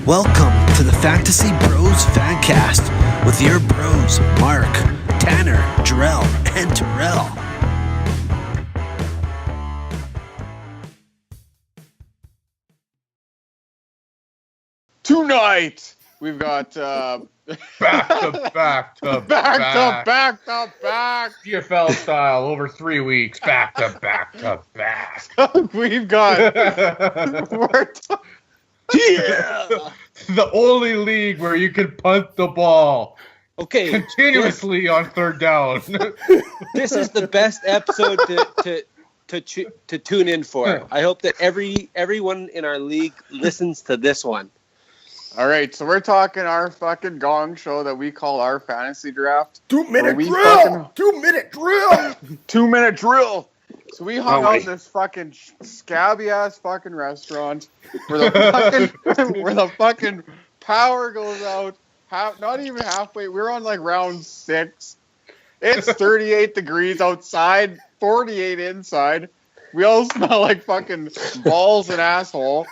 Welcome to the Fantasy Bros Fancast with your bros, Mark, Tanner, Jarrell, and Terrell. Tonight, we've got back to back. CFL style over 3 weeks. Back to back. We've got the only league where you can punt the ball. Okay, continuously on third down. This is the best episode to tune in for. I hope that everyone in our league listens to this one. All right, so we're talking our fucking gong show that we call our fantasy draft. 2-minute drill. 2-minute drill. 2-minute drill. So we hung out in this fucking scabby ass fucking restaurant where the fucking power goes out. Not even halfway. We're on like round 6. It's 38 degrees outside, 48 inside. We all smell like fucking balls and asshole.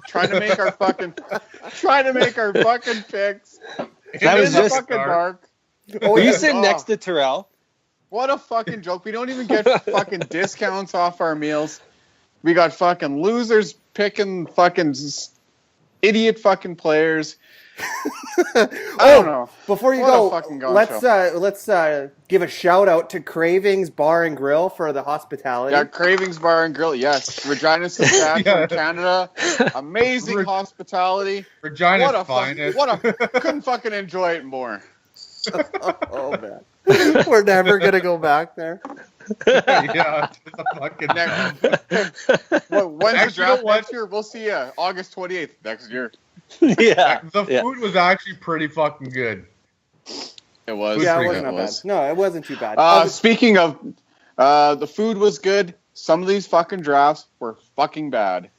Trying to make our fucking picks. That was just fucking dark. Oh, you sit next to Terrell. What a fucking joke. We don't even get fucking discounts off our meals. We got fucking losers picking fucking idiot fucking players. I don't know. Before you go, let's give a shout out to Cravings Bar and Grill for the hospitality. Yeah, Cravings Bar and Grill, yes. Regina, Saskatchewan, Canada. Amazing hospitality. Regina's finest. Couldn't fucking enjoy it more. Oh man. We're never gonna go back there. Yeah, it's a fucking when's the draft next year? We'll see you August 28th next year. Yeah. The food was actually pretty fucking good. It was. Yeah, it wasn't bad. No, it wasn't too bad. Speaking of, the food was good. Some of these fucking drafts were fucking bad.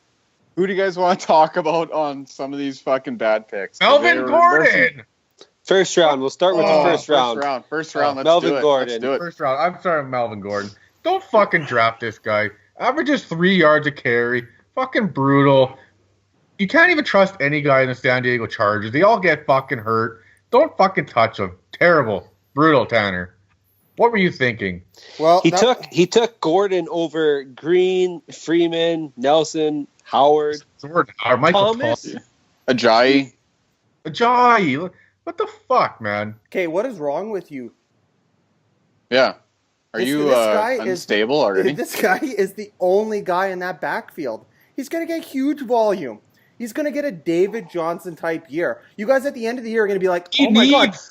Who do you guys want to talk about on some of these fucking bad picks? Melvin Gordon! First round. We'll start with the first round. First round. Let's Melvin do it. Gordon. Let's do it. First round. I'm sorry, Melvin Gordon. Don't fucking draft this guy. Averages 3 yards a carry. Fucking brutal. You can't even trust any guy in the San Diego Chargers. They all get fucking hurt. Don't fucking touch him. Terrible. Brutal, Tanner. What were you thinking? Well, he took Gordon over Green, Freeman, Nelson, Howard, Michael Thomas. Ajayi. What the fuck, man? Okay, what is wrong with you? Yeah. Are you unstable already? This guy is the only guy in that backfield. He's going to get huge volume. He's going to get a David Johnson type year. You guys at the end of the year are going to be like,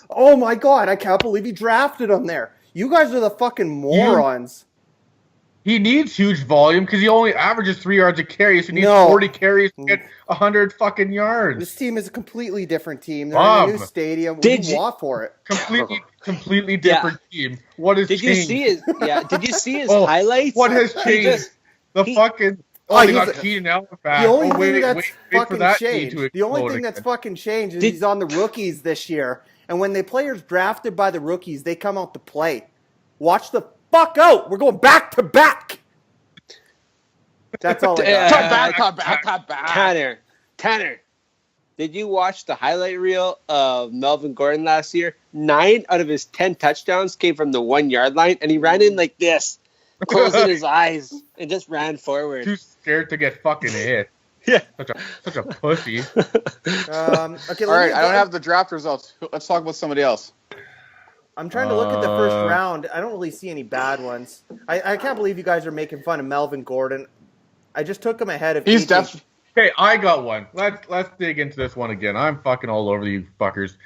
oh my God, I can't believe he drafted him there. You guys are the fucking morons. He needs huge volume because he only averages 3 yards a carry, so he needs 40 carries to get 100 fucking yards. This team is a completely different team. They're in a new stadium. Did you want for it? Completely different team. What has changed? Did you see his highlights? What has changed? They got Keenan Allen back. The only thing that's fucking changed. The only thing that's fucking changed is he's on the rookies this year. And when the players drafted by the rookies, they come out to play. Watch the fuck out. We're going back to back. That's all I got. Tanner, did you watch the highlight reel of Melvin Gordon last year? 9 out of his 10 touchdowns came from the 1 yard line, and he ran in like this, closing his eyes, and just ran forward. Too scared to get fucking hit. Yeah. Such a pussy. Okay, all right, I don't have the draft results. Let's talk about somebody else. I'm trying to look at the first round. I don't really see any bad ones. I can't believe you guys are making fun of Melvin Gordon. I just took him ahead of. He's definitely. Okay, I got one. Let's dig into this one again. I'm fucking all over you fuckers.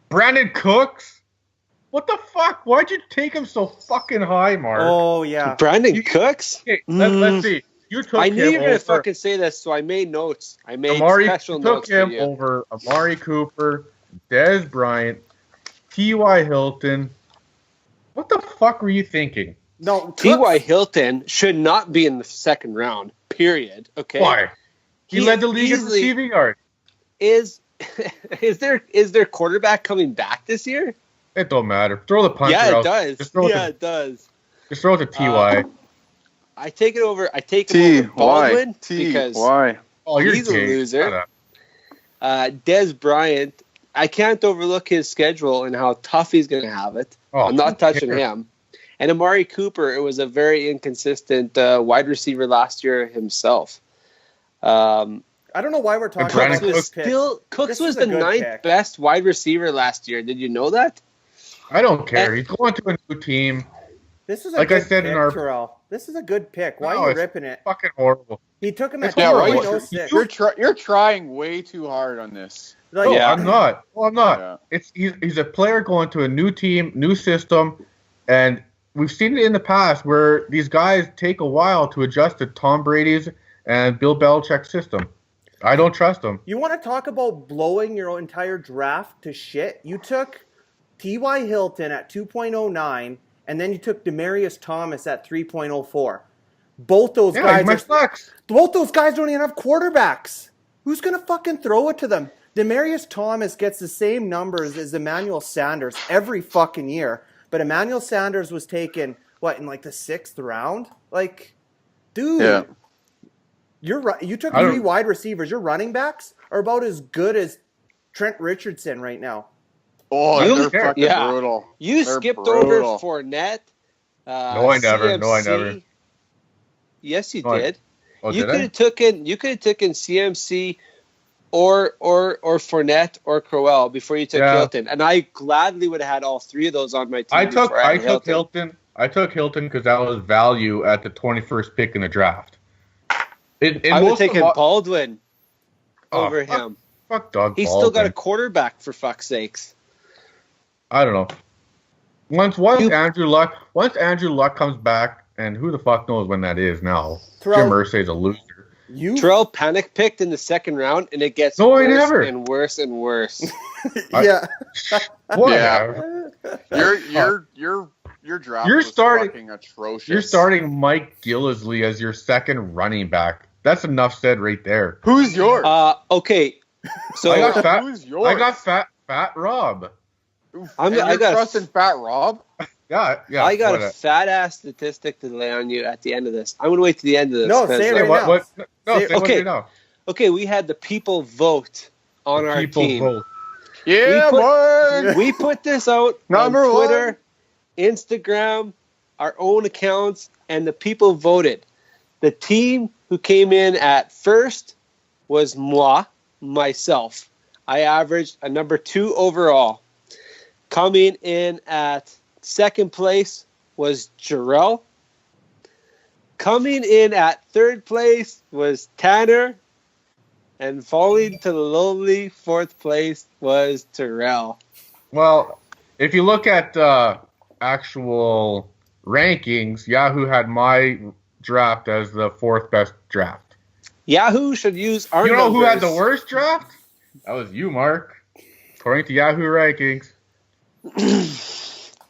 Brandon Cooks? What the fuck? Why'd you take him so fucking high, Mark? Oh yeah, Brandon Cooks. Okay, let's see. I knew you were going to fucking say this, so I made notes. I made special notes for you. Took him over Amari Cooper, Dez Bryant, T.Y. Hilton. What the fuck were you thinking? No, T.Y. Hilton should not be in the second round, period. Okay. Why? He led the league in receiving yards. Is their quarterback coming back this year? It don't matter. Throw the punter Yeah, out. it does. Just throw Yeah, it does. Just throw it to Ty. I take it over. I take him over Baldwin because you're he's a gay. loser. Des Bryant, I can't overlook his schedule and how tough he's going to have it. I'm not touching him. And Amari Cooper, it was a very inconsistent wide receiver last year himself. I don't know why we're talking about this. Cooks was the 9th best wide receiver last year. Did you know that? I don't care. He's going to a new team. This is a good pick, Terrell. This is a good pick. Why are you ripping it? Fucking horrible. He took him at 2.06. You're trying way too hard on this. I'm not. Well, I'm not. Yeah. He's a player going to a new team, new system, and we've seen it in the past where these guys take a while to adjust to Tom Brady's and Bill Belichick's system. I don't trust them. You want to talk about blowing your entire draft to shit? You took T.Y. Hilton at 2.09, and then you took Demaryius Thomas at 3.04. Both those guys both those guys don't even have quarterbacks. Who's going to fucking throw it to them? Demaryius Thomas gets the same numbers as Emmanuel Sanders every fucking year, but Emmanuel Sanders was taken, in like the 6th round? Like, dude. Yeah. You took 3 wide receivers. Your running backs are about as good as Trent Richardson right now. Oh, they're fucking brutal. You skipped over Fournette. No, I never. Yes, you did. Oh, you could have taken CMC or Fournette or Crowell before you took Hilton, and I gladly would have had all 3 of those on my team. I took Hilton. I took Hilton because that was value at the 21st pick in the draft. I would have taken Baldwin over him. Fuck Doug He's Baldwin. Still got a quarterback, for fuck's sakes. I don't know. Once Andrew Luck comes back, and who the fuck knows when that is now. Jim Irsay's a loser. Terrell panic picked in the 2nd round, and it gets worse and worse and worse. Yeah. Your draft was fucking atrocious. You're starting Mike Gillislee as your 2nd running back. That's enough said right there. Who's yours? Okay. So who's yours? I got Fat Rob. I got trusting Fat Rob. Yeah. I got a fat ass statistic to lay on you at the end of this. I'm gonna wait to the end of this. No, say it right now. Okay, we had the people vote on our team. Vote. Yeah, we put this out on Twitter, Instagram, our own accounts, and the people voted. The team who came in at first was myself. I averaged a number 2 overall. Coming in at 2nd place was Jarrell. Coming in at 3rd place was Tanner. And falling to the lowly 4th place was Terrell. Well, if you look at actual rankings, Yahoo had my draft as the 4th best draft. Yahoo should use our You know numbers. Who had the worst draft? That was you, Mark. According to Yahoo rankings.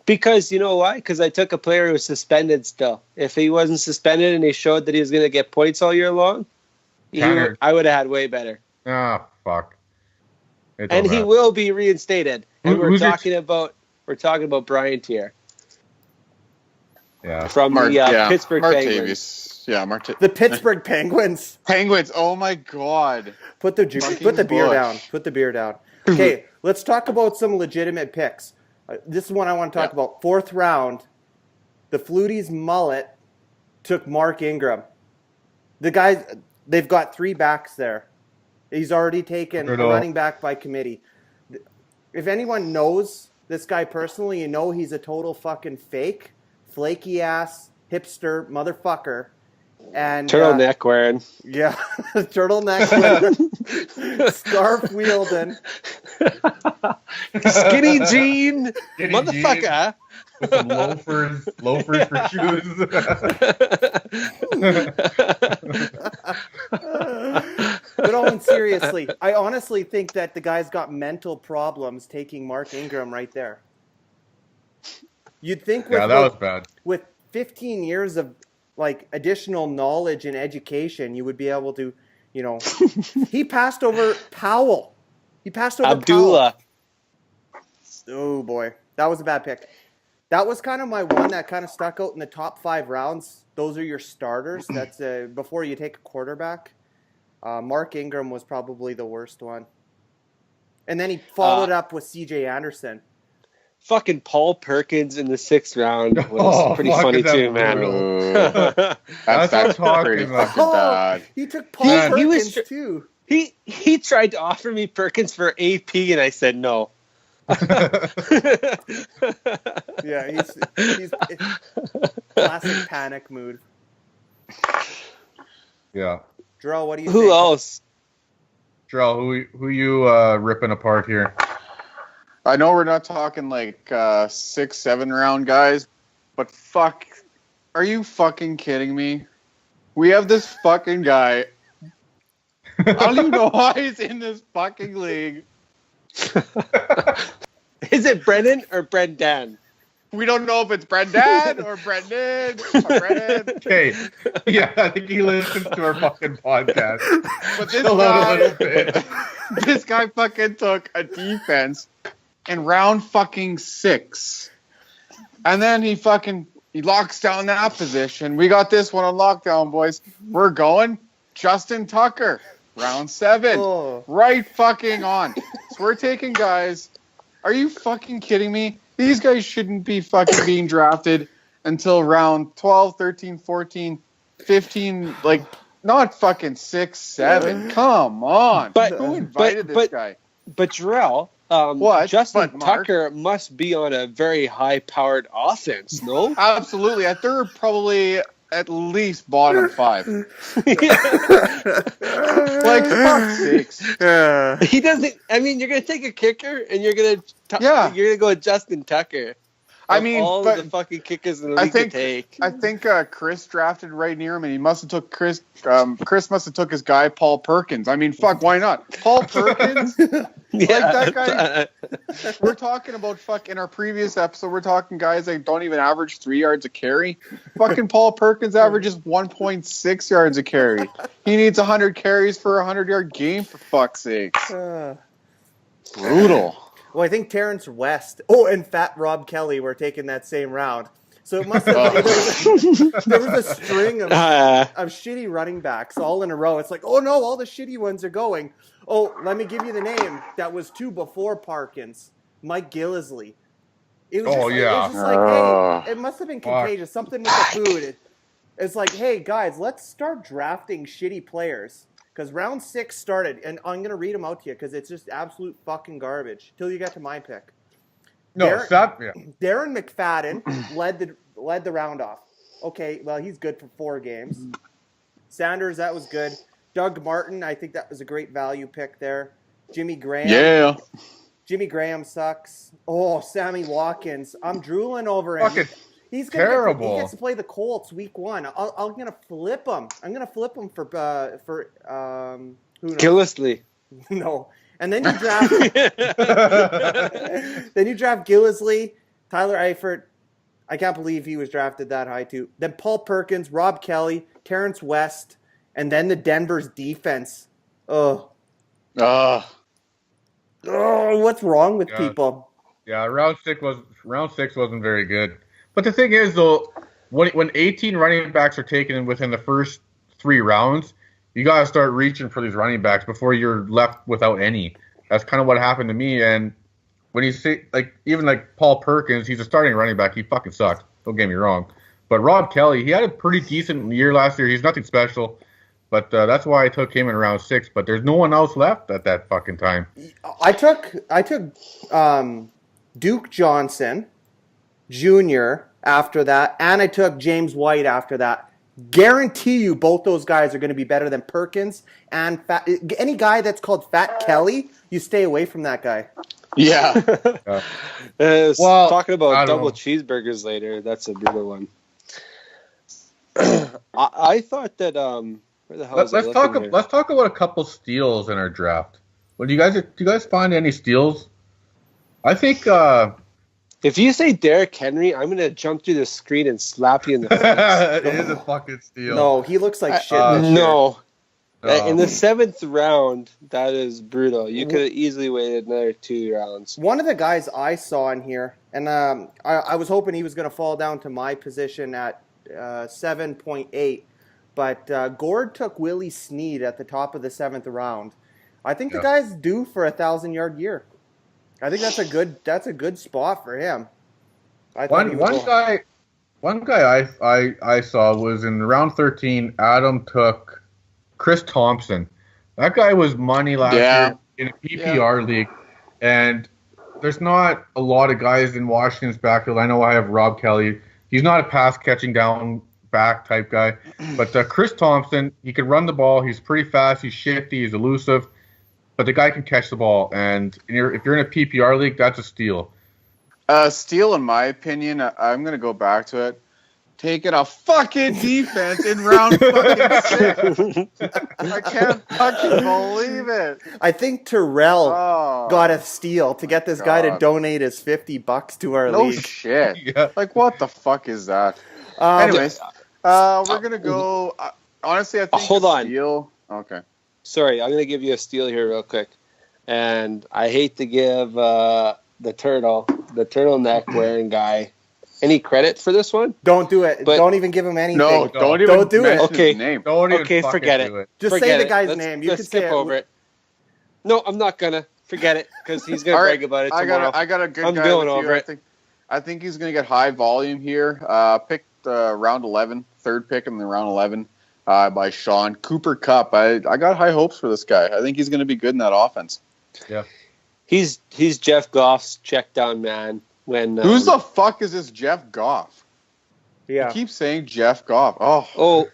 Because you know why? Because I took a player who was suspended still. If he wasn't suspended and he showed that he was going to get points all year long, I would have had way better. Ah, fuck. And he will be reinstated. And we're talking about Bryant here. Yeah. From the Pittsburgh Penguins. The Pittsburgh Penguins. Penguins. Oh my God. Put the beer down. Put the beer down. Okay, let's talk about some legitimate picks. This is one I want to talk about. 4th round, the Fluties mullet took Mark Ingram. The guys, they've got 3 backs there. He's already taken a running back by committee. If anyone knows this guy personally, you know he's a total fucking fake, flaky ass, hipster motherfucker. And turtleneck wearing. Yeah, turtleneck wearing, scarf wielding, skinny jean, motherfucker. With some loafers for shoes. But Owen, seriously, I honestly think that the guy's got mental problems taking Mark Ingram right there. You'd think that was bad. With 15 years of additional knowledge and education, you would be able to, he passed over Powell. He passed over Abdullah. Powell. Oh boy, That was a bad pick. That was kind of my one that kind of stuck out in the top 5 rounds. Those are your starters. That's before you take a quarterback. Mark Ingram was probably the worst one. And then he followed up with C.J. Anderson. Fucking Paul Perkins in the 6th round was pretty funny too, man. That's pretty fucking bad. He took Paul Perkins too. He tried to offer me Perkins for AP, and I said no. Yeah, he's classic panic mood. Yeah. Jarrell, what do you think? Who else? Jarrell, who you ripping apart here? I know we're not talking like 6, 7 round guys, but fuck, are you fucking kidding me? We have this fucking guy. I don't even know why he's in this fucking league. Is it Brennan or Brendan? We don't know if it's Brendan or Brendan or Brennan. Okay. Yeah, I think he listens to our fucking podcast. But this guy fucking took a defense in round fucking 6. And then he locks down that position. We got this one on lockdown, boys. We're going Justin Tucker, round 7. Oh. Right fucking on. So we're taking guys. Are you fucking kidding me? These guys shouldn't be fucking being drafted until round 12, 13, 14, 15, like not fucking 6, 7. Come on. But who invited this guy? But Jarrell, Justin Tucker must be on a very high-powered offense, no? Absolutely. They're probably at least bottom 5. Like, fuck's sakes. He doesn't. I mean, you're gonna take a kicker and you're gonna go with Justin Tucker. I mean, all of the fucking kickers in the league to take. I think Chris drafted right near him, and he must have took Chris. Chris must have took his guy Paul Perkins. I mean, fuck, why not? Paul Perkins, like that guy. We're talking about in our previous episode. We're talking guys that don't even average 3 yards a carry. Fucking Paul Perkins averages 1.6 yards a carry. He needs 100 carries for a 100-yard game. For fuck's sakes, brutal. Well, I think Terrence West, and Fat Rob Kelly were taking that same round. So it must have been, there was a string of shitty running backs all in a row. It's like, oh no, all the shitty ones are going. Oh, let me give you the name that was 2 before Parkins, Mike Gillisley. It was just like, hey, it must have been contagious. Something with the food. It's like, hey guys, let's start drafting shitty players. Because round 6 started, and I'm going to read them out to you because it's just absolute fucking garbage till you get to my pick. Darren McFadden led the round off. Okay, well, he's good for 4 games. Sanders, that was good. Doug Martin, I think that was a great value pick there. Jimmy Graham. Yeah. Jimmy Graham sucks. Oh, Sammy Watkins. I'm drooling over him. Fucking He terrible. Gets to play the Colts week 1. I'm gonna flip him. I'm gonna flip him for who knows? Gillisley. No. And then you draft Gillisley, Tyler Eifert. I can't believe he was drafted that high too. Then Paul Perkins, Rob Kelly, Terrence West, and then the Denver's defense. What's wrong with people? Yeah, round 6 wasn't very good. But the thing is, though, when 18 running backs are taken within the first 3 rounds, you got to start reaching for these running backs before you're left without any. That's kind of what happened to me. And when you say, even Paul Perkins, he's a starting running back. He fucking sucked. Don't get me wrong. But Rob Kelly, he had a pretty decent year last year. He's nothing special. But that's why I took him in round 6. But there's no one else left at that fucking time. I took Duke Johnson Jr. after that, and I took James White after that. Guarantee you both those guys are going to be better than Perkins and any guy that's called Fat Kelly, you stay away from that guy. Yeah. Talking about double cheeseburgers later, that's a brutal one. I thought that where the hell let's talk about a couple steals in our draft. Well, do you guys find any steals? I think if you say Derrick Henry, I'm gonna jump through the screen and slap you in the face. It is a fucking steal. No, he looks like shit. No. In the 7th round, that is brutal. You could have easily waited another 2 rounds. One of the guys I saw in here, and I was hoping he was going to fall down to my position at 7.8, but Gord took Willie Snead at the top of the 7th round. I think the guy's due for a 1,000-yard year. I think that's a good spot for him. One guy I saw was in round 13. Adam took Chris Thompson. That guy was money last year in a PPR league, and there's not a lot of guys in Washington's backfield. I know I have Rob Kelly. He's not a pass catching down back type guy, but Chris Thompson, he can run the ball. He's pretty fast. He's shifty. He's elusive, but the guy can catch the ball. And if you're in a PPR league, that's a steal. Steal, in my opinion, I'm going to go back to it. Taking a fucking defense in round fucking 6. I can't fucking believe it. I think Terrell got a steal to get this guy to donate his $50 to our league. No shit. Yeah. Like, what the fuck is that? Anyways, we're going to go... honestly, I think hold on. steal... Okay. Sorry, I'm going to give you a steal here real quick. And I hate to give the turtleneck wearing guy any credit for this one. Don't do it. Don't even give him anything. No, don't do it. Okay, his name. Forget it. Just say the guy's name. You can skip over it. No, I'm not gonna forget it because he's gonna brag about it tomorrow. I got a good guy. I'm going over it. I think he's gonna get high volume here. Picked round 11, third pick in the round 11 by Sean Cooper Kupp. I got high hopes for this guy. I think he's gonna be good in that offense. Yeah, he's Jeff Goff's check down man. Who's the fuck is this Jeff Goff? Yeah. You keep saying Jeff Goff. Oh.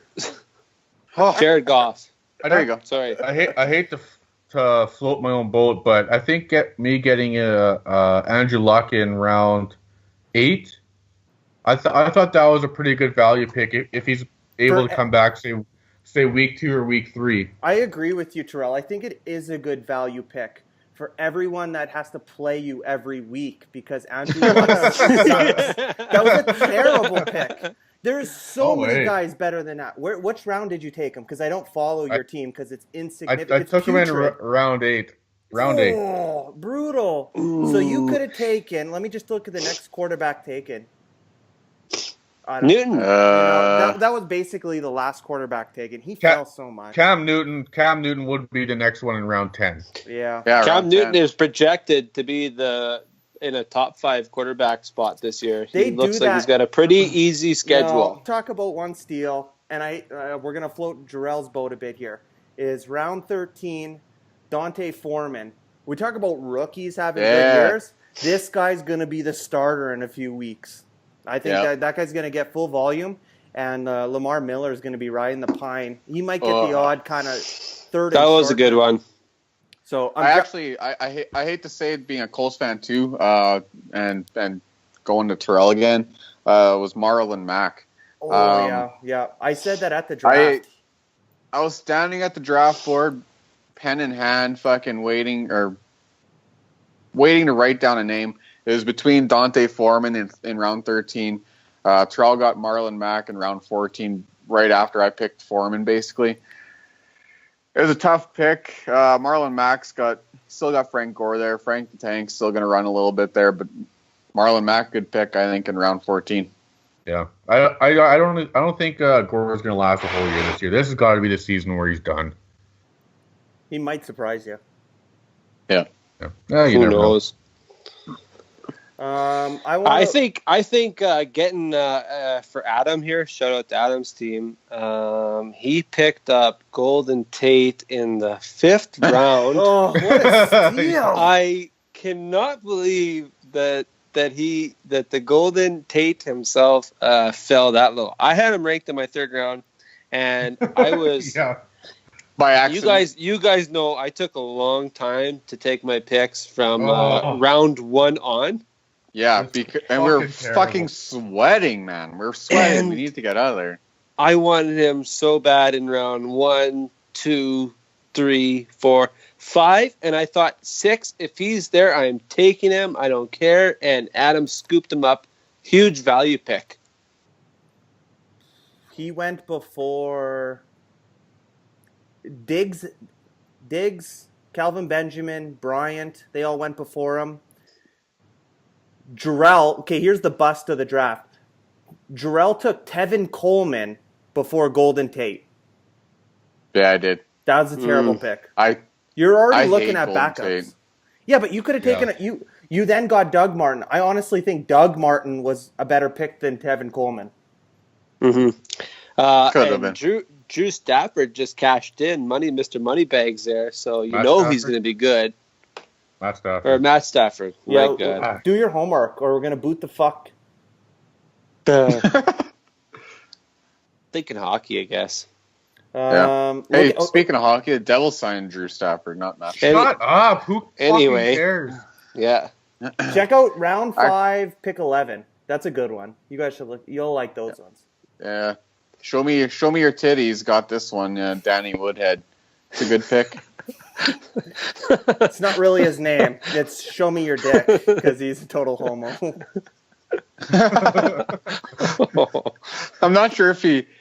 Jared Goff. There you go. Sorry. I hate to float my own boat, but I think getting Andrew Luck in round 8. I thought that was a pretty good value pick if he's able to come back, say week 2 or week 3. I agree with you, Terrell. I think it is a good value pick for everyone that has to play you every week because Andrew Luck sucks. That was a terrible pick. There's so many guys better than that. Which round did you take him? Because I don't follow your team because it's insignificant. I took him in round 8. Round 8. Oh, brutal. Ooh. So you could have taken, let me just look at the next quarterback taken. Newton. That was basically the last quarterback taken. He fell so much. Cam Newton would be the next one in round 10. Yeah. Cam Newton is projected to be in a top 5 quarterback spot this year. He looks like he's got a pretty easy schedule. Talk about one steal, and we're gonna float Jarrell's boat a bit here. Is round 13, Dante Foreman. We talk about rookies having good years. This guy's gonna be the starter in a few weeks. I think that guy's going to get full volume, and Lamar Miller is going to be riding the pine. He might get the odd kind of third. That was a good one. So I hate to say it, being a Colts fan too, and going to Terrell again, was Marlon Mack. Yeah. I said that at the draft. I was standing at the draft board, pen in hand, fucking waiting to write down a name. It was between Dante Foreman in round 13. Terrell got Marlon Mack in round 14, right after I picked Foreman, basically. It was a tough pick. Marlon Mack's still got Frank Gore there. Frank the Tank's still going to run a little bit there, but Marlon Mack, good pick, I think, in round 14. Yeah, I don't think Gore is going to last a whole year this year. This has got to be the season where he's done. He might surprise you. Yeah. Who knows? I think getting for Adam here, shout out to Adam's team. He picked up Golden Tate in the 5th round. Oh, what a steal! I cannot believe that the Golden Tate himself fell that low. I had him ranked in my 3rd round, and I was by accident. You guys know I took a long time to take my picks from round 1 on. Yeah, and we're fucking sweating, man. We're sweating. And we need to get out of there. I wanted him so bad in round 1, 2, 3, 4, 5, and I thought 6. If he's there, I'm taking him. I don't care. And Adam scooped him up. Huge value pick. He went before. Diggs, Calvin Benjamin, Bryant, they all went before him. Jarrell, okay, here's the bust of the draft. Jarrell took Tevin Coleman before Golden Tate. Yeah, I did. That was a terrible pick. You're I already looking hate at Golden backups. Tate. Yeah, but you could have taken you then got Doug Martin. I honestly think Doug Martin was a better pick than Tevin Coleman. Mm-hmm. Could have been. Drew Stafford just cashed in Mr. Moneybags there, so he's going to be good. Matt Stafford. Or Matt Stafford. Yeah, My God. do your homework, or we're going to boot the fuck. Thinking hockey, I guess. Hey, speaking of hockey, the Devils signed Drew Stafford, not Matt. Shut up! Who fucking cares? Yeah. Check out round 5, pick 11. That's a good one. You guys should look. You'll like those ones. Yeah. Show me your titties. Got this one, Danny Woodhead. It's a good pick. It's not really his name. It's Show Me Your Dick, because he's a total homo. I'm not sure if Dylan,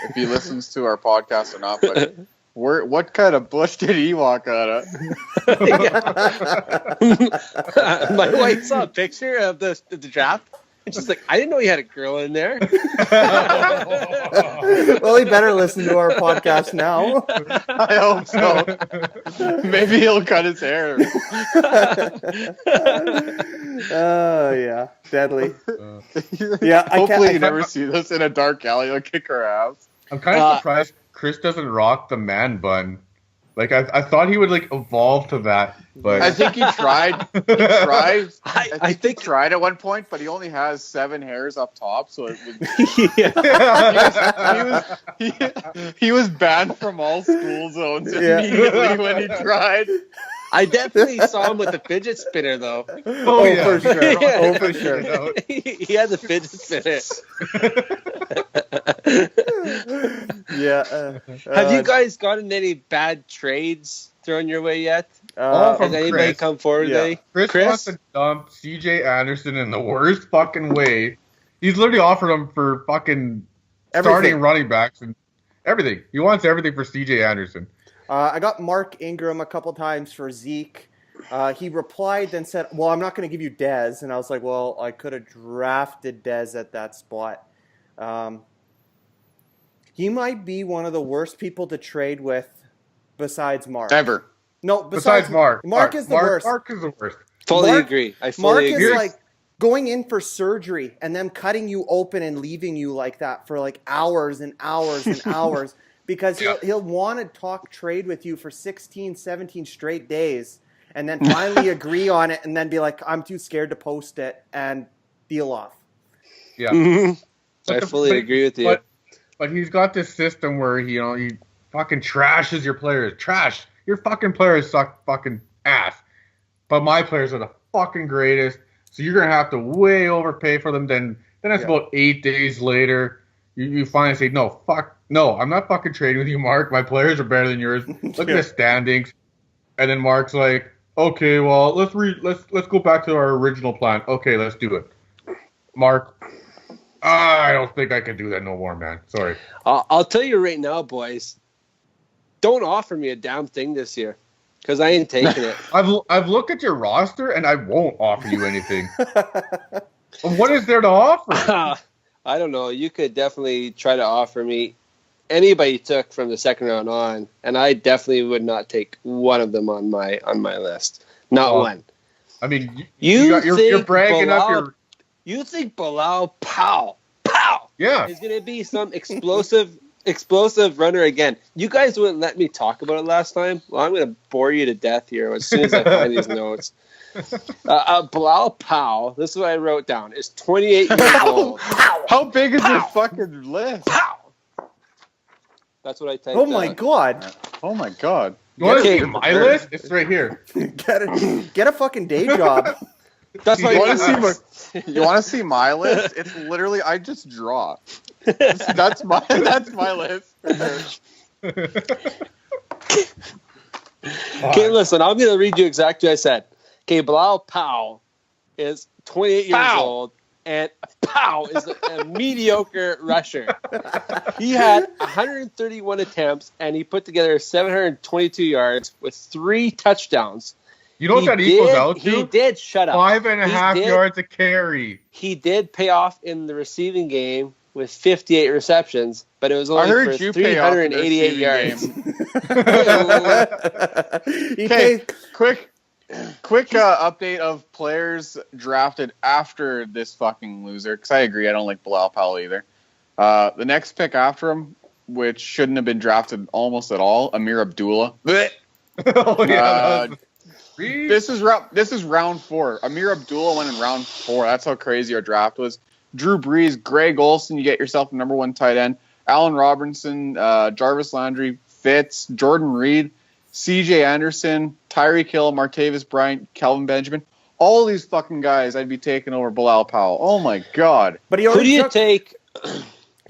if he listens to our podcast or not, but what kind of bush did he walk out of? My wife saw a picture of the draft. And she's like, I didn't know you had a girl in there. Well, he better listen to our podcast now. I hope so. Maybe he'll cut his hair. Oh, yeah. Deadly. Hopefully you never see this in a dark alley. He'll kick our ass. I'm kind of surprised Chris doesn't rock the man bun. Like, I thought he would, evolve to that. But I think he tried. I think he tried at one point, but he only has 7 hairs up top, so it was, he was banned from all school zones immediately when he tried. I definitely saw him with the fidget spinner, though. Oh, yeah. For sure. Oh, for sure. He had the fidget spinner. Yeah. Have you guys gotten any bad trades thrown your way yet? Has anybody Chris. come forward? Yeah. Chris wants to dump CJ Anderson in the worst fucking way. He's literally offered him for fucking starting running backs and everything. He wants everything for CJ Anderson. I got Mark Ingram a couple times for Zeke. He replied and said, well, I'm not going to give you Dez. And I was like, well, I could have drafted Dez at that spot. He might be one of the worst people to trade with besides Mark. Ever. No, besides Mark. Mark is the worst. Mark is the worst. Totally agree. I fully agree. Mark is like going in for surgery and them cutting you open and leaving you like that for like hours and hours and hours because he'll want to talk trade with you for 16, 17 straight days and then finally agree on it and then be like, I'm too scared to post it and deal off. Yeah. Mm-hmm. I fully agree with you. But he's got this system where he fucking trashes your players. Trash. Your fucking players suck fucking ass. But my players are the fucking greatest. So you're going to have to way overpay for them. Then it's about 8 days later. You finally say, no, I'm not fucking trading with you, Mark. My players are better than yours. Look at the standings. And then Mark's like, okay, well, let's go back to our original plan. Okay, let's do it. Mark, I don't think I can do that no more, man. Sorry. I'll tell you right now, boys. Don't offer me a damn thing this year, because I ain't taking it. I've looked at your roster, and I won't offer you anything. What is there to offer? I don't know. You could definitely try to offer me anybody took from the second round on, and I definitely would not take one of them on my list. Not one. I mean, you're bragging up your. You think Bilal Pow is going to be some explosive runner again? You guys wouldn't let me talk about it last time. Well, I'm going to bore you to death here as soon as I find these notes. Bilal Powell, this is what I wrote down, is 28 years old. How big is your fucking list? That's what I typed. Oh my god. Oh my god. You want to see my list? It's right here. Get a fucking day job. That's why you want to see my list? It's literally I just draw. That's my list. Okay, listen, I'm going to read you exactly what I said. Okay, Bilal Powell is 28 years old, and pow is a mediocre rusher. He had 131 attempts, and he put together 722 yards with 3 touchdowns. You know what that equals out to? He did. Shut up. 5.5 yards a carry. He did pay off in the receiving game with 58 receptions, but it was only for 388 yards. Okay, quick update of players drafted after this fucking loser, because I agree, I don't like Bilal Powell either. The next pick after him, which shouldn't have been drafted almost at all, Amir Abdullah. Oh, yeah. This is round 4. Amir Abdullah went in round 4. That's how crazy our draft was. Drew Brees, Greg Olsen, you get yourself a number 1 tight end. Allen Robinson, Jarvis Landry, Fitz, Jordan Reed, C.J. Anderson, Tyreek Hill, Martavis Bryant, Kelvin Benjamin. All these fucking guys I'd be taking over Bilal Powell. Oh my god! But who do you take?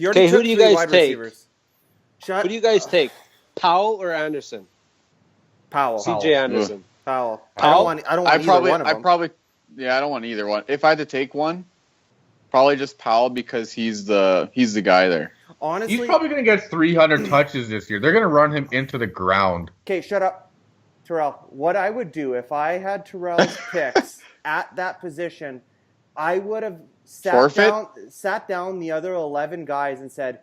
Okay, who do you guys take? Who do you guys take? Powell or Anderson? Powell. C.J. Anderson. Powell. I don't want either one of them. I don't want either one. If I had to take one, probably just Powell, because he's the guy there. Honestly, he's probably going to get 300 touches this year. They're going to run him into the ground. Okay, shut up, Terrell. What I would do if I had Terrell's picks at that position, I would have sat down the other 11 guys and said,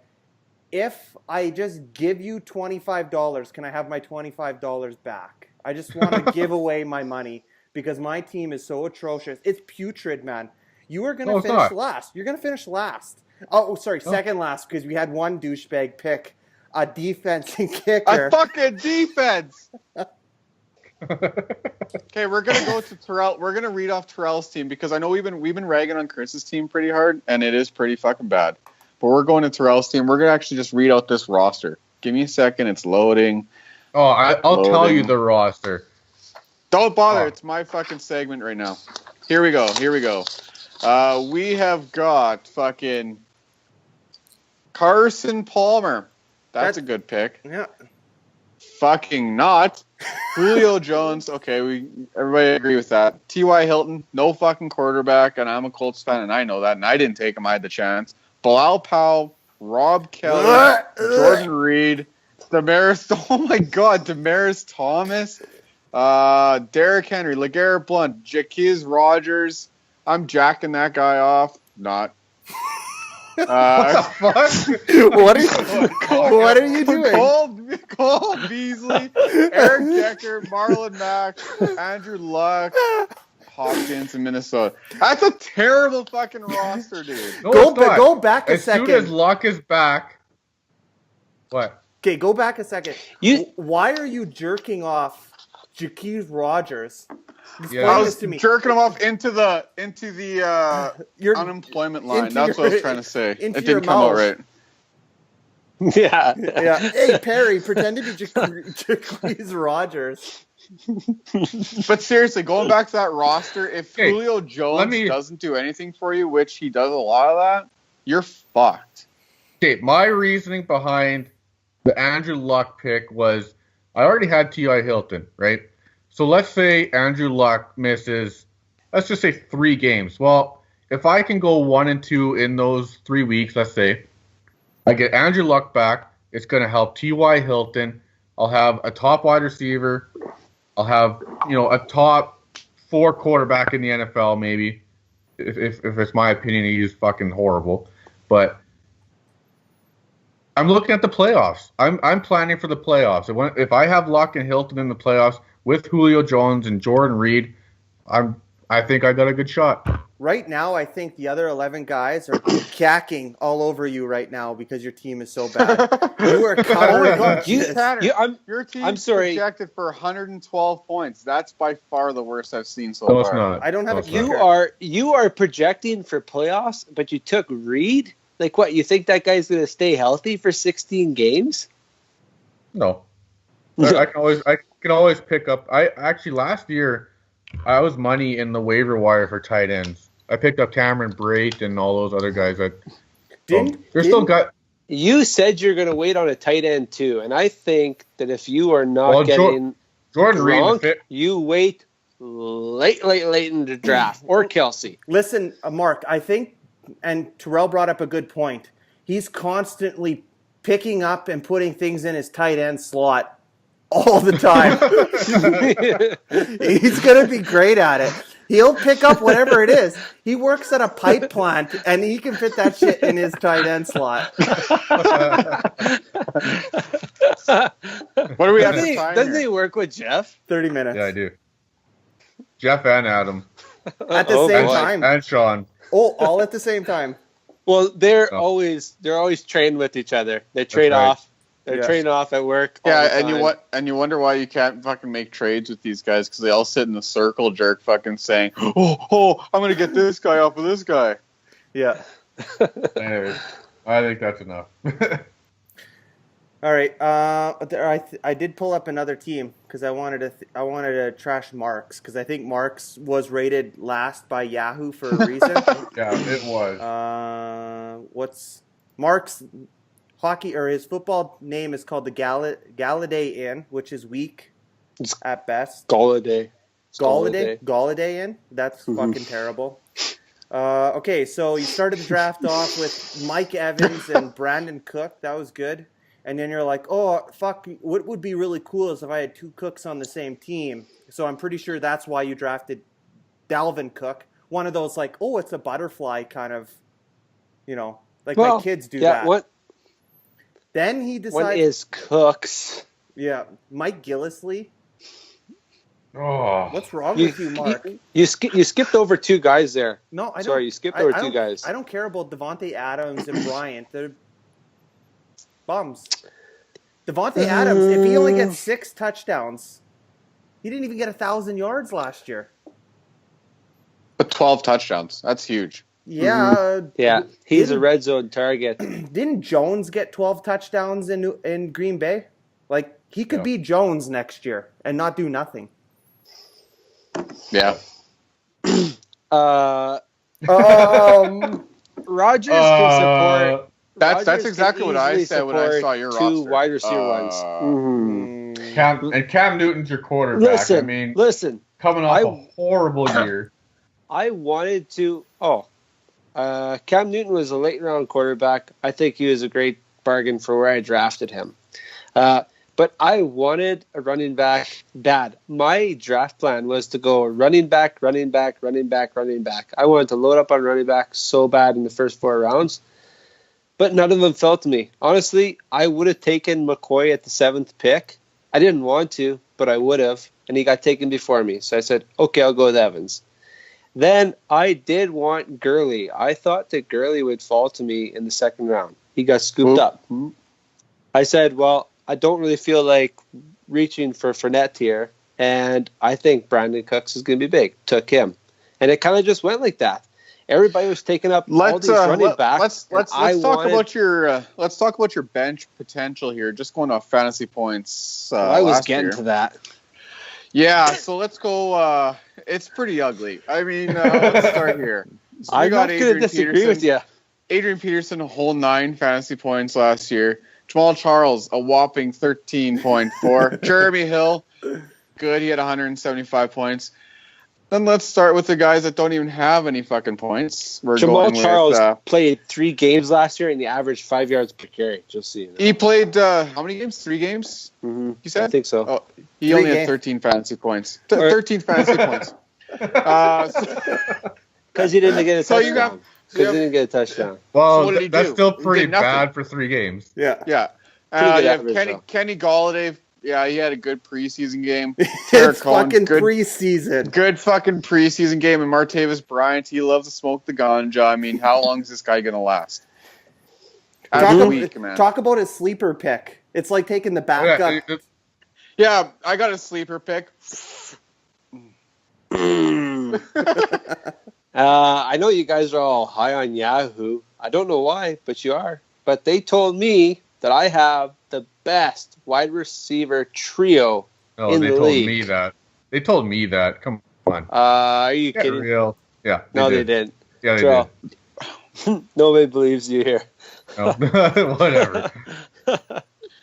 if I just give you $25, can I have my $25 back? I just want to give away my money because my team is so atrocious. It's putrid, man. You are going to finish last. You're going to finish last. Oh, sorry, second last, because we had one douchebag pick a defense and kicker. A fucking defense! Okay, we're going to go to Terrell. We're going to read off Terrell's team, because I know we've been ragging on Chris's team pretty hard, and it is pretty fucking bad. But we're going to Terrell's team. We're going to actually just read out this roster. Give me a second. It's loading. Oh, I'll tell you the roster. Don't bother. It's my fucking segment right now. Here we go. We have got fucking Carson Palmer. That's a good pick. Yeah. Fucking not. Julio Jones. Okay, everybody agree with that. T.Y. Hilton, no fucking quarterback, and I'm a Colts fan, and I know that, and I didn't take him. I had the chance. Bilal Powell, Rob Kelly, Jordan Reed, Damaris Thomas, Derrick Henry, LeGarrette Blount, Jaquiz Rogers. I'm jacking that guy off. Not. What the fuck? What are you doing? Cole Beasley, Eric Decker, Marlon Mack, Andrew Luck, Hopkins in Minnesota. That's a terrible fucking roster, dude. No, go back a second. As soon as Luck is back. What? Okay, go back a second. Why are you jerking off Jaquiz Rogers? I was jerking him off into the unemployment line. That's what I was trying to say. It didn't come out right. Yeah. Hey, Perry, pretend to be Jaquiz Rogers. But seriously, going back to that roster, if Julio Jones doesn't do anything for you, which he does a lot of that, you're fucked. Okay, my reasoning behind the Andrew Luck pick was I already had T.Y. Hilton, right? So let's say Andrew Luck misses, let's just say 3 games. Well, if I can go 1-2 in those 3 weeks, let's say, I get Andrew Luck back, it's going to help T.Y. Hilton. I'll have a top wide receiver. I'll have, a top 4 quarterback in the NFL maybe. If it's my opinion, he's fucking horrible. But I'm looking at the playoffs. I'm planning for the playoffs. If I have Luck and Hilton in the playoffs with Julio Jones and Jordan Reed, I think I got a good shot. Right now, I think the other 11 guys are cacking all over you right now because your team is so bad. You are covering. Your team's projected for 112 points. That's by far the worst I've seen so far. It's not. I don't have a kicker. You are projecting for playoffs, but you took Reed? Like what? You think that guy's going to stay healthy for 16 games? No. I can always pick up. Last year I was money in the waiver wire for tight ends. I picked up Cameron Brate and all those other guys. You said you're going to wait on a tight end too, and I think that if you are not getting Jordan Gronk, Reed, you wait late in the draft or Kelsey. Listen, Mark, I think and Terrell brought up a good point. He's constantly picking up and putting things in his tight end slot all the time. He's going to be great at it. He'll pick up whatever it is. He works at a pipe plant, and he can fit that shit in his tight end slot. What do we have to sign Doesn't here? he work with Jeff? 30 minutes. Yeah, I do. Jeff and Adam. At the same time. And Sean. Oh, all at the same time. Well, they're always trained with each other. They trade right. off. They're trained off at work. All Yeah, the time. and you wonder why you can't fucking make trades with these guys because they all sit in a circle jerk fucking saying, oh, I'm gonna get this guy off of this guy. Yeah. Anyways, I think that's enough. All right. I did pull up another team because I wanted to trash Marks because I think Marks was rated last by Yahoo for a reason. Yeah, it was. What's Marks hockey or his football name is called the Galladay Inn, which is weak at best. Galladay Inn. That's fucking terrible. Okay, so you started the draft off with Mike Evans and Brandon Cook. That was good. And then you're like, oh, fuck, what would be really cool is if I had two Cooks on the same team. So I'm pretty sure that's why you drafted Dalvin Cook. One of those like, oh, it's a butterfly kind of, my kids do that. Then he decided. What is Cooks? Yeah, Mike Gillisley. Oh. What's wrong with you, Mark? You skipped over two guys there. No, I don't. Sorry, you skipped over two guys. I don't care about Devontae Adams and Bryant. They're bums. Devontae Adams, if he only gets 6 touchdowns, he didn't even get 1,000 yards last year. But 12 touchdowns. That's huge. Yeah. Yeah, he's a red zone target. Didn't Jones get 12 touchdowns in Green Bay? Like, he could be Jones next year and not do nothing. Yeah. Rogers can support. That's exactly what I said when I saw your two roster. wide receiver ones. Cam Newton's your quarterback. Listen. Coming off a horrible year. I wanted to. Cam Newton was a late round quarterback. I think he was a great bargain for where I drafted him. But I wanted a running back bad. My draft plan was to go running back. I wanted to load up on running back so bad in the first 4 rounds. But none of them fell to me. Honestly, I would have taken McCoy at the 7th pick. I didn't want to, but I would have. And he got taken before me. So I said, okay, I'll go with Evans. Then I did want Gurley. I thought that Gurley would fall to me in the 2nd round. He got scooped up. I said, well, I don't really feel like reaching for Fournette here. And I think Brandon Cooks is going to be big. Took him. And it kind of just went like that. Everybody was taking up all these running backs. Let's talk about your bench potential here. Just going off fantasy points. I was getting to that. Yeah, so let's go. It's pretty ugly. I mean, let's start here. So I'm not going to disagree with you. Adrian Peterson, a whole 9 fantasy points last year. Jamal Charles, a whopping 13.4. Jeremy Hill, good. He had 175 points. Then let's start with the guys that don't even have any fucking points. Jamal Charles played 3 games last year and he averaged 5 yards per carry. Just so you know. He played how many games? 3 games? Mm-hmm. You said? I think so. Oh, he only had 13 fantasy points. 13 fantasy points. Because he didn't get a touchdown. He didn't get a touchdown. Well, so what did he that's do? still pretty bad for 3 games. Yeah. You have Kenny Golladay. Yeah, he had a good preseason game. It's fucking preseason. Good fucking preseason game. And Martavis Bryant, he loves to smoke the ganja. I mean, how long is this guy going to last? Talk about his sleeper pick. It's like taking the backup. Yeah, I got a sleeper pick. I know you guys are all high on Yahoo. I don't know why, but you are. But they told me that I have the best wide receiver trio in the league. They told me that. Come on. Are you kidding? Real. Yeah. They didn't. Yeah, they did. Nobody believes you here. No. Whatever.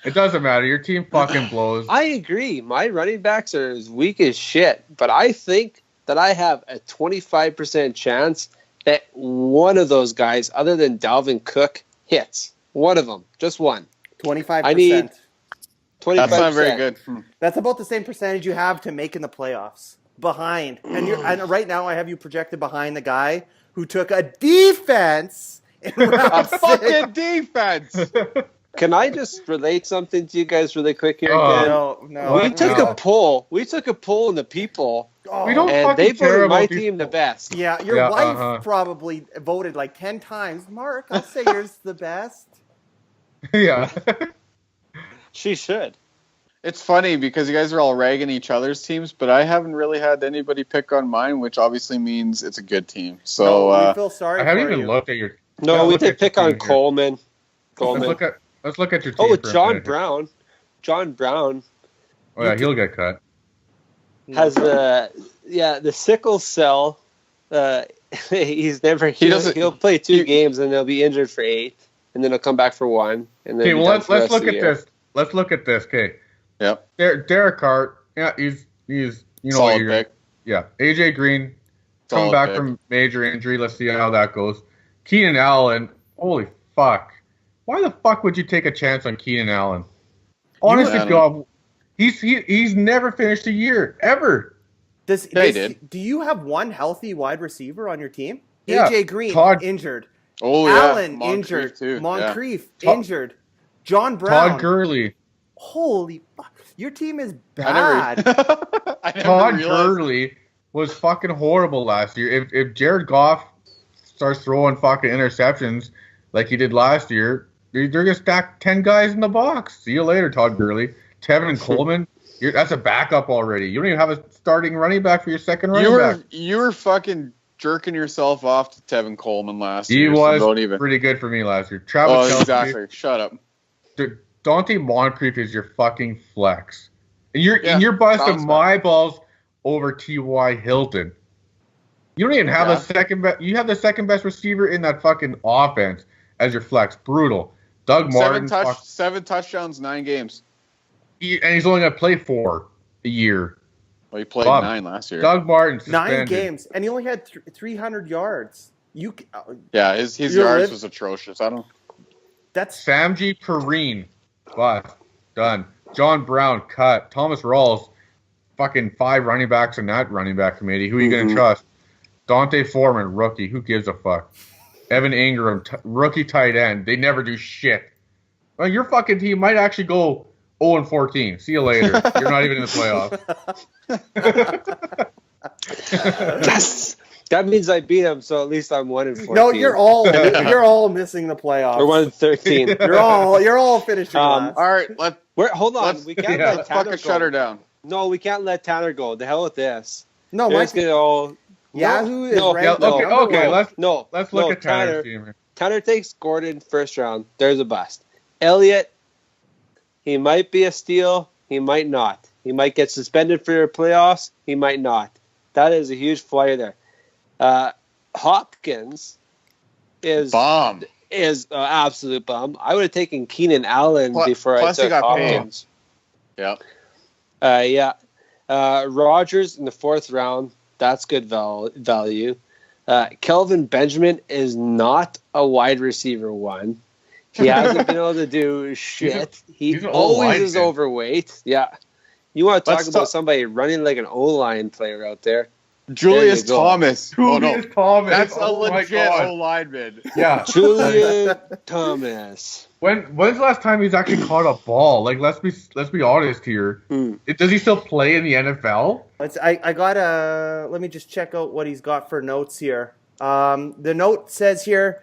It doesn't matter. Your team fucking blows. I agree. My running backs are as weak as shit, but I think that I have a 25% chance that one of those guys, other than Dalvin Cook, hits. One of them, just one. 25%. I need 25%. That's not very good. That's about the same percentage you have to make in the playoffs. Behind. And right now I have you projected behind the guy who took a defense in round 6. Fucking defense. Can I just relate something to you guys really quick here? No. We took a poll. We took a poll in the people. We don't and fucking they care voted about my these team the polls. best. Yeah, your wife probably voted like 10 times. Mark, I'll say yours the best. Yeah. She should. It's funny because you guys are all ragging each other's teams, but I haven't really had anybody pick on mine, which obviously means it's a good team. So we feel sorry I haven't for even you. looked at your. No, we did pick on here. Coleman. Let's look at your team. Oh, for a John minute. Brown. John Brown Oh yeah, he'll get cut. has the sickle cell. He's never. He'll play 2 games and he'll be injured for 8, and then he'll come back for 1. And then Okay, well let's look at this. Let's look at this. Okay. Yep. Derek Hart. Yeah, he's Solid pick. Yeah. AJ Green coming Solid back pick. from major injury. Let's see how that goes. Keenan Allen. Holy fuck. Why the fuck would you take a chance on Keenan Allen? Honest to God, he's never finished a year ever. Do you have one healthy wide receiver on your team? Yeah. AJ Green injured. Oh Allen Moncrief injured. too. Moncrief injured. John Brown. Todd Gurley. Holy fuck. Your team is bad. I never Todd realized. Gurley was fucking horrible last year. If Jared Goff starts throwing fucking interceptions like he did last year, they're going to stack 10 guys in the box. See you later, Todd Gurley. Tevin Coleman, that's a backup already. You don't even have a starting running back for your second running back. You were fucking jerking yourself off to Tevin Coleman last year. He was so pretty good for me last year. Travis Kelce, exactly. Shut up. Dante Moncrief is your fucking flex. And you're busting my balls over T.Y. Hilton. You don't even have a second best. You have the second best receiver in that fucking offense as your flex. Brutal. Doug Martin. 7 touchdowns, 9 games. And he's only going to play 4 a year. Well, he played 9 last year. Doug Martin suspended. 9 games, and he only had 300 yards. His yards was atrocious. That's Samji Perrine. Bust. Done. John Brown, cut. Thomas Rawls, fucking 5 running backs in that running back committee. Who are you going to trust? Dante Foreman, rookie. Who gives a fuck? Evan Ingram, rookie tight end. They never do shit. Well, your fucking team might actually go 0-14. See you later. You're not even in the playoffs. That means I beat him, so at least I'm 1-14. No, you're all missing the playoffs. We're 1-13. You're all finishing last. All right, hold on. We can't let Tanner fucking go. shut her down. No, we can't let Tanner go. The hell with this. No, let's get all. Yahoo is no, ranked. Okay. Let's look at Tanner's Tanner's team. Tanner takes Gordon first round. There's a bust. Elliott, he might be a steal. He might not. He might get suspended for your playoffs. He might not. That is a huge flyer there. Hopkins is bomb. Is an absolute bum. I would have taken Keenan Allen before I took Hopkins. Yep. Rodgers in the 4th round. That's good value. Kelvin Benjamin is not a wide receiver 1. He hasn't been able to do shit. He always is overweight. Yeah. You want to talk about somebody running like an O-line player out there? Julius Thomas. Thomas. That's a legit O-lineman. Yeah. Julius Thomas. When's the last time he's actually caught a ball? Like, let's be honest here. Does he still play in the NFL? I got let me just check out what he's got for notes here. The note says here,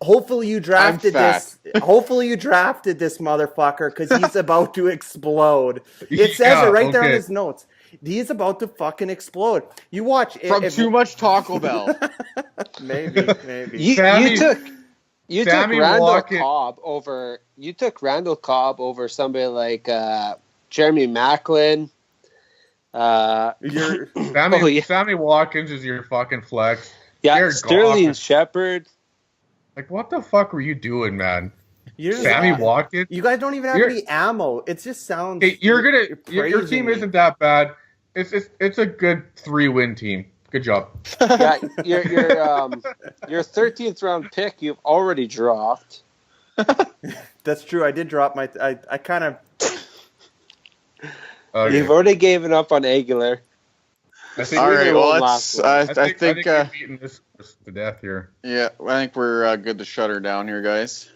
hopefully you drafted this. Hopefully you drafted this motherfucker because he's about to explode. It says it right there in his notes. He's about to fucking explode. You watch from too much Taco Bell. maybe. You took Randall Cobb over. You took Randall Cobb over somebody like Jeremy Maclin. Sammy Watkins is your fucking flex. Yeah, Jared Sterling Goff. Shepard. Like, what the fuck were you doing, man? You're Sammy Watkins. You guys don't even have any ammo. It just sounds. Hey, your team isn't that bad. It's a good 3-win team. Good job. Yeah, your 13th round pick you've already dropped. That's true. I did drop my. I kind of. Okay. You've already given up on Aguilar. I think, All right, well, I think you're beating this to death here. Yeah, I think we're good to shut her down here, guys.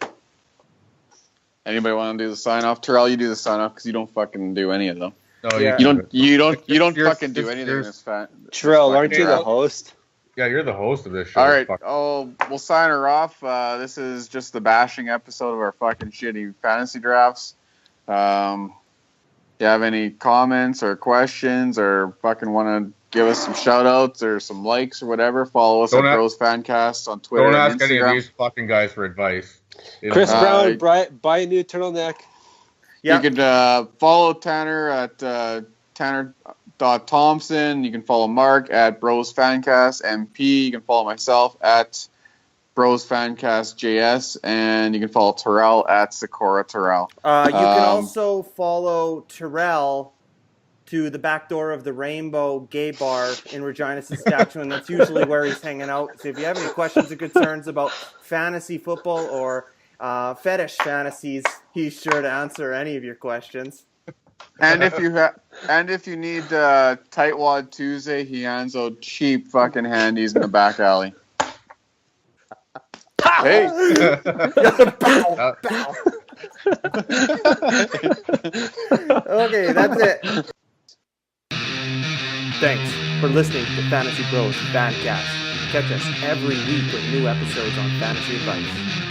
Anybody want to do the sign off? Terrell, you do the sign off because you don't fucking do any of them. No, Yeah. You don't You're- fucking do anything. This fat. Terrell, this aren't you fucking the host? Yeah, you're the host of this show. All right. Fuck. Oh, we'll sign her off. This is just the bashing episode of our fucking shitty fantasy drafts. If you have any comments or questions or fucking want to give us some shout outs or some likes or whatever, follow us at Bros Fancast on Twitter Don't and ask any of Instagram. these fucking guys for advice. Chris Brown, buy a new turtleneck. Yeah. You can follow Tanner at Tanner.Thompson. You can follow Mark at Bros Fancast MP. You can follow myself at Bros Fancast JS, and you can follow Terrell at Sakura Terrell. You can also follow Terrell to the back door of the Rainbow Gay Bar in Regina, Saskatchewan. That's usually where he's hanging out. So if you have any questions or concerns about fantasy football or fetish fantasies, he's sure to answer any of your questions. And if you need Tightwad Tuesday, he hands out cheap fucking handies in the back alley. Hey. Bow, bow. Okay, that's it. Thanks for listening to Fantasy Bros Fancast. Catch us every week with new episodes on fantasy advice.